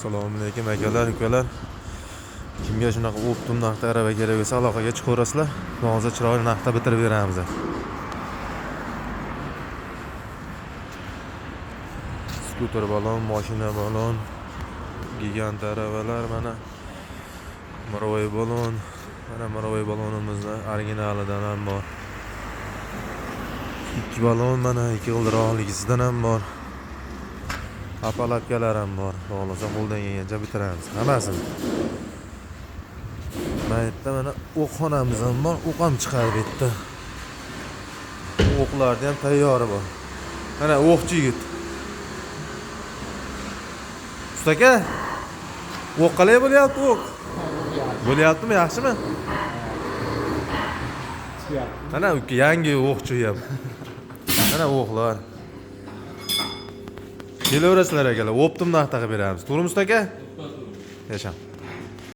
Assalomu alaykum akalar, ukalar. Kimga shunaqa optim narxda arava kerak bo'lsa, aloqaga chiqaverasizlar. Hozir chiroyli narxda bitirib beramiz. Skuter balon, mashina balon, gigant aravalar mana. Marovoy balon, mana marovoy balonimizda originalidan ham bor. Ikki balon mana, ikki g'ildiroqligisidan ham bor. Apalakkalar ham bor. Xohlasa qo'ldan kelgancha bitiramiz hammasini. Mana yerda mana o'qxonamiz ham bor. O'q ham chiqarib berdi. O'qlarni ham tayyori bor. Mana o'qchi yigit. Usta aka, o'q qalay bo'lyapti o'q? Bo'lyaptimi, yaxshimi? Mana yangi o'qchi ham. Mana o'qlar. Kelaverasizlar akalar, optim narxda qilib beramiz. To'g'rimi usta aka? Yasham.